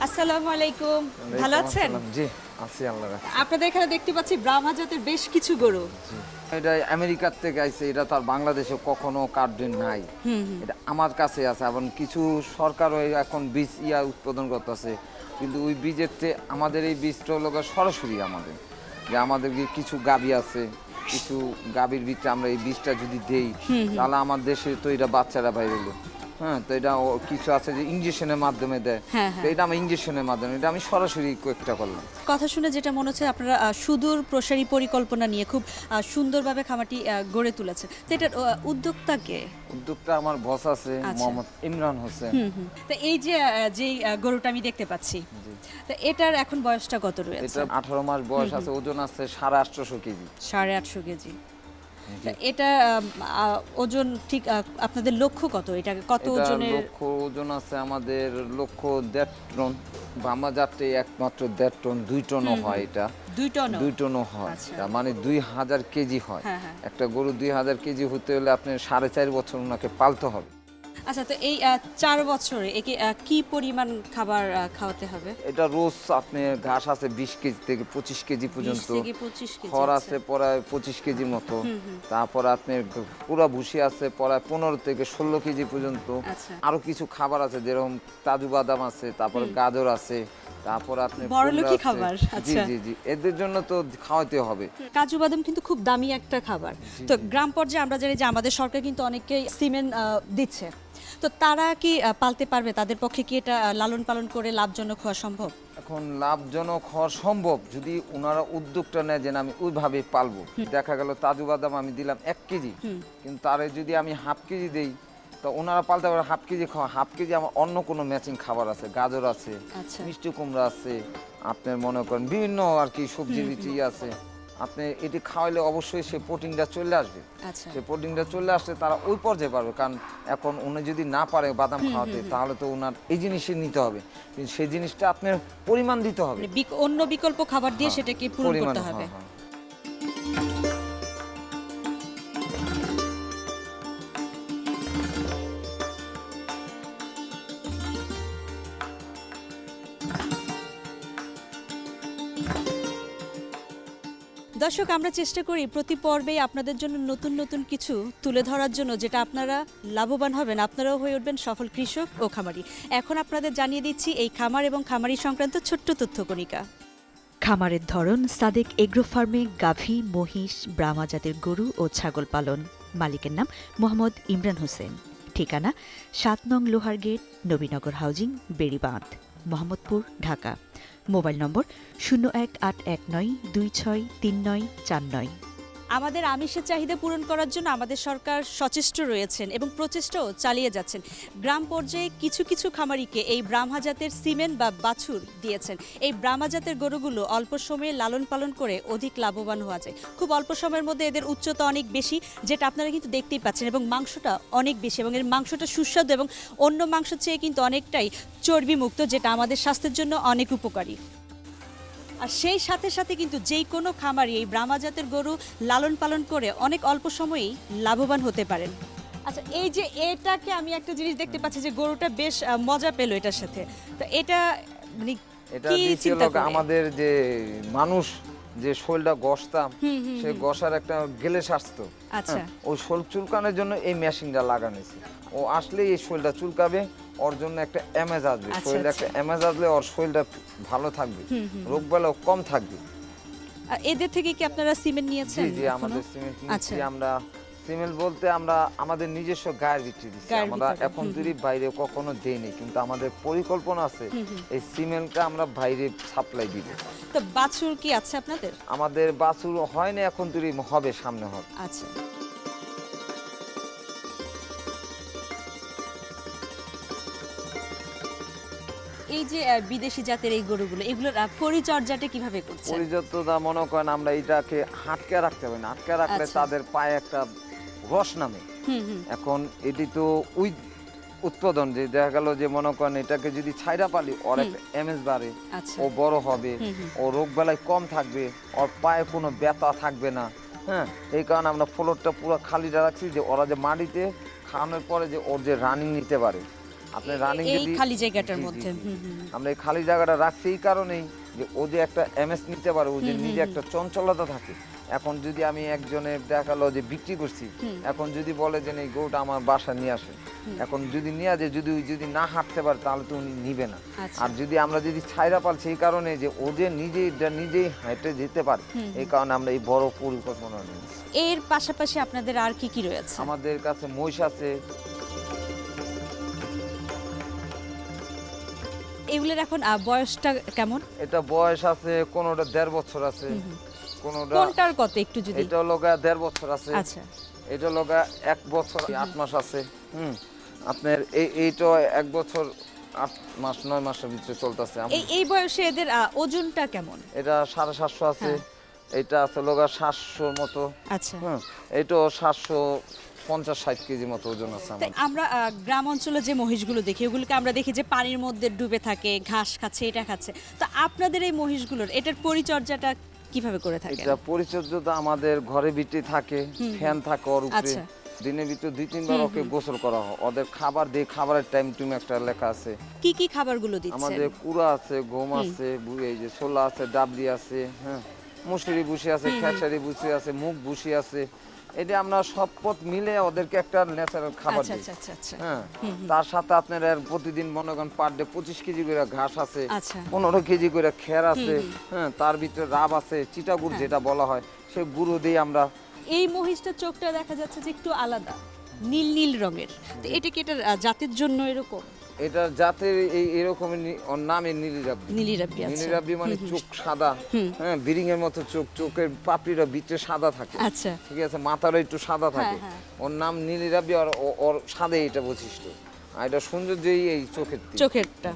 আসসালামু আলাইকুম, ভালো আছেন? জি আছি আল্লাহর রাখে। আপনাদের এখানে দেখতে পাচ্ছি ব্রাহ্মা জাতের বেশ কিছু গরু। এটা আমেরিকার থেকে আইছে, এটা তো আর বাংলাদেশে কখনো কার্ডেন নাই। এটা আমার কাছে আছে, এবং কিছু সরকারও এখন বীজ উৎপাদন করতেছে, কিন্তু ওই বীজের চেয়ে আমাদের এই বীজটা হলো সরাসরি আমাদের, যে আমাদের কিছু গাভী আছে, কিছু গাভীর ভিতরে আমরা এই বীজটা যদি দেই তাহলে আমার দেশে তো এটা বাচ্চারা বাইরে এলো। হ্যাঁ, তো এটা কিছু আছে যে ইঞ্জেকশনের মাধ্যমে দেয়, তো এটা আমার ইঞ্জেকশনের মাধ্যমে, এটা আমি সরাসরি কয়েকটা করলাম। কথা শুনে যেটা মনে হচ্ছে আপনারা সুদূর প্রসারী পরিকল্পনা নিয়ে খুব সুন্দরভাবে খামারটি গড়ে তুলেছে। তো এটার উদ্যোক্তা কে? উদ্যোক্তা আমার বস আছে, মোহাম্মদ ইমরান হোসেন। তো এই যে যেই গরুটা আমি দেখতে পাচ্ছি, তো এটার এখন বয়সটা কত রয়েছে? এটা 18 মাস বয়স আছে, ওজন আছে 850 কেজি। 850 কেজি। এটা ওজন ঠিক আপনাদের লক্ষ্য কত? এটা কত ওজনের? লক্ষ্য ওজন আছে আমাদের লক্ষ্য 1.5 টন। ব্রাহ্মা জাতে একমাত্র 1.5 টন, 2 টনও হয়। এটা 2 টনও হয়। মানে 2000 কেজি হয়। একটা গরু 2000 কেজি হতে হলে আপনি 4.5 বছর ওনাকে পালতে হবে। আচ্ছা, তো এই 4 বছরে একে কি পরিমাণ খাবার খাওয়াতে হবে? এটা রোজ আপনি ঘাস আছে 20 কেজি থেকে 25 কেজি পর্যন্ত, 20 থেকে 25 কেজি, খড় আছে প্রায় 25 কেজির মতো, তারপর আপনার পুরা ভুসি আছে প্রায় 15 থেকে 16 কেজি পর্যন্ত। আরো কিছু খাবার আছে, যেরকম কাজু বাদাম আছে, তারপর গাজর আছে, তারপর আপনি বড়লোকি খাবার। জি জি জি, এদের জন্য তো খাওয়াতে হবে। কাজু বাদাম কিন্তু খুব দামি একটা খাবার। তো গ্রাম পর্যায়ে আমরা জানি যে আমাদের সরকার কিন্তু অনেককেই সিমেন্ট দিচ্ছে, তো তারা কি পালতে পারবে? তাদের পক্ষে কি এটা লালন পালন করে লাভজনক হওয়া সম্ভব? এখন লাভজনক হওয়া সম্ভব যদি ওনারা উদ্যোগটা নেয় যে আমি ওইভাবে পালবো। দেখা গেল কাজু বাদাম আমি দিলাম 1 কেজি, কিন্তু তারে যদি আমি হাফ কেজি দেই, তো ওনারা পালতে পারে হাফ কেজি খাওয়া। হাফ কেজি আমার অন্য কোনো ম্যাচিং খাবার আছে, গাজর আছে, মিষ্টি কুমড়া আছে, আপনার মনে করেন বিভিন্ন আর কি সবজি বিচি আছে। আপনি এটি খাওয়াইলে অবশ্যই সে প্রোটিনটা চলে আসবে। সে প্রোটিনটা চলে আসলে তারা ওই পর্যায়ে পারবে। কারণ এখন উনি যদি না পারে বাদাম খাওয়াতে, তাহলে তো ওনার এই জিনিসই নিতে হবে, কিন্তু সেই জিনিসটা আপনার পরিমাণ দিতে হবে, অন্য বিকল্প খাবার দিয়ে সেটাকে পূরণ করতে হবে। দর্শক, আমরা চেষ্টা করি প্রতি পর্বেই আপনাদের জন্য নতুন নতুন কিছু তুলে ধরার জন্য, যেটা আপনারা লাভবান হবেন, আপনারাও হয়ে উঠবেন সফল কৃষক ও খামারি। এখন আপনাদের জানিয়ে দিচ্ছি এই খামার এবং খামারি সংক্রান্ত ছোট্ট তথ্য কণিকা। খামারের ধরন: সাদেক এগ্রো ফার্মে গাভী, মহিষ, ব্রাহ্মা জাতের গরু ও ছাগল পালন। মালিকের নাম মোহাম্মদ ইমরান হোসেন। ঠিকানা 7 নং লোহার গেট, নবীনগর হাউজিং, বেড়িবাঁধ, মোহাম্মদপুর, ঢাকা। মোবাইল নম্বর 018192639449। আমাদের আমিষের চাহিদা পূরণ করার জন্য আমাদের সরকার সচেষ্ট রয়েছেন এবং প্রচেষ্টাও চালিয়ে যাচ্ছেন। গ্রাম পর্যায়ে কিছু কিছু খামারিকে এই ব্রাহ্মা জাতের সিমেন্ট বা বাছুর দিয়েছেন। এই ব্রাহ্মা জাতের গরুগুলো অল্প সময়ে লালন পালন করে অধিক লাভবান হওয়া যায়। খুব অল্প সময়ের মধ্যে এদের উচ্চতা অনেক বেশি, যেটা আপনারা কিন্তু দেখতেই পাচ্ছেন, এবং মাংসটা অনেক বেশি, এবং এর মাংসটা সুস্বাদু এবং অন্য মাংসের চেয়ে কিন্তু অনেকটাই চর্বিমুক্ত, যেটা আমাদের স্বাস্থ্যের জন্য অনেক উপকারী। আর সেই সাথে সাথে কিন্তু যেই কোনো খামারি এই ব্রাহ্মা জাতের গরু লালন পালন করে অনেক অল্প সময়েই লাভবান হতে পারেন। আচ্ছা, এই যে এটাকে আমি একটা জিনিস দেখতে পাচ্ছি যে গরুটা বেশ মজা পেল এটার সাথে, তো এটা মানে কি চিন্তা করে? আমাদের যে মানুষ যে শোলটা গসতাম, সেই গসার একটা গেলে আসতো। আচ্ছা, ওই শোল চুলকানোর জন্য এই মেশিনটা লাগানো হয়েছে। ও আসলে এই শোলটা চুলকাবে, ওর জন্য একটা এমএজ আসবে, শরীরে একটা এমএজ আসলে ওর শরীরটা ভালো থাকবে, রোগবালাও কম থাকবে। এদের থেকে কি আপনারা সিমেন্ট নিয়েছেন? জি জি, আমাদের সিমেন্ট নিয়েছি। আমরা সিমেন্ট বলতে আমরা আমাদের নিজস্ব গায়ের ভিত্তি দিচ্ছি। আমরা এখন যদি বাইরে কখনো দেইনি, কিন্তু আমাদের পরিকল্পনা আছে এই সিমেন্টটা আমরা বাইরে সাপ্লাই দিব। তো বাছুর কি আছে আপনাদের? আমাদের বাছুর হয় না এখন, তৈরি হবে, সামনে হবে। আচ্ছা, এই যে বিদেশি জাতের এই গরুগুলো, এগুলোর পরিচর্যাটা কিভাবে করছেন? পরিচর্যা মনে করেন আমরা এটাকে হাটকে রাখতে হবে না, হাটকে রাখলে তাদের পায়ে একটা রস নামে। এখন এটি তো ওই উৎপাদন যে দেখা গেল যে মনে করেন এটাকে যদি ছাইরা পালি, ওর একটা এমএস বাড়ে, ও বড় হবে, ও রোগ বেলায় কম থাকবে, ওর পায়ে কোনো ব্যথা থাকবে না। হ্যাঁ, এই কারণে আমরা ফ্লোরটা পুরো খালিটা রাখছি, যে ওরা যে মাটিতে খাওয়ানোর পরে যে ওর যে রানিং নিতে পারে। আপনি রানিং এই খালি জায়গাটার মধ্যে আমরা এই খালি জায়গাটা রাখছি এই কারণেই যে ও যে একটা এমএস নিতে পারে, ও যে নিজে একটা চঞ্চলতা থাকে। এখন যদি আমি একজনের দেখালো যে বিক্রি করছি, এখন যদি বলে যে এই গরুটা আমার বাসা নিয়ে আসে, এখন যদি নিয়ে আসে, যদি না হাঁটতে পারে তাহলে তো উনি নিবে না। আর যদি আমরা যদি ছাইরা পাল সেই কারণে যে ও যে নিজেই হেঁটে যেতে পারে, এই কারণে আমরা এই বড় পরিকল্পনা নিয়েছি। এর পাশাপাশি আপনাদের আর কি কি রয়েছে? আমাদের কাছে মহিষ আছে। এগুলোর এখন বয়সটা কেমন? এটা বয়স আছে, কোনোটা 1.5 বছর আছে, কোনটার কত একটু যদি? এটা লগা 1.5 বছর আছে। আচ্ছা, এটা লগা 1 বছর 8 মাস আছে। আপনার এইটা 1 বছর 8 মাস 9 মাসের ভিতরে চলতেছে। এই বয়সে এদের ওজনটা কেমন? এটা 750 আছে। এটা আছে লগা 700 মতো। আচ্ছা, এটাও 750-60 কেজি মতো ওজন আছে। আমরা গ্রাম অঞ্চলে যে মহিষগুলো দেখি, ওগুলোকে আমরা দেখি যে পানির মধ্যে ডুবে থাকে, ঘাস খাচ্ছে, এটা খাচ্ছে। তো আপনাদের এই মহিষগুলোর এটার পরিচর্যাটা কিভাবে করে থাকে? এটা পরিচর্যাটা আমাদের ঘরে ভিতরে থাকে, ফ্যান থাকে ওর উপরে। দিনের ভিতরে 2-3 বার ওকে গোসল করা হয়। ওদের খাবার দিয়ে, খাবারের টাইম টুইম একটা লেখা আছে। কি কি খাবারগুলো দিচ্ছেন? আমাদের কুড়া আছে, গম আছে, এই যে ছোলা আছে, ডাবলি আছে, মুসুরি ভুসি আছে, খেসারি ভুসি আছে, মুগ ভুসি আছে। এটা আমরা সব পথ মিলে ওদেরকে একটা ন্যাচারাল খাবার দিই। তার সাথে আপনার প্রতিদিন মনে করেন পার ডে 25 কেজি করে ঘাস আছে, 15 কেজি করে খের আছে, তার ভিতরে রাব আছে, চিটাগুড় যেটা বলা হয়, সেই গুঁড়ো দিয়ে আমরা। এই মহিষটার চোখটা দেখা যাচ্ছে যে একটু আলাদা, নীল নীল রঙের। তো এটা কি এটার জাতের জন্য এরকম? এটা জাতের এরকমের ওর নামে নীলিরাব্বি। নীলিরাব্বি মানে চোখ সাদা, বিরিং এর মতো চোখ, চোখের পাপড়িটা ভিতরে সাদা থাকে। আচ্ছা, ঠিক আছে, মাথাটা একটু সাদা থাকে। ওর নাম নীলিরাব্বি, আর ওর সাদা এটা বৈশিষ্ট্য। আর এটা সৌন্দর্যই এই চোখেরটা।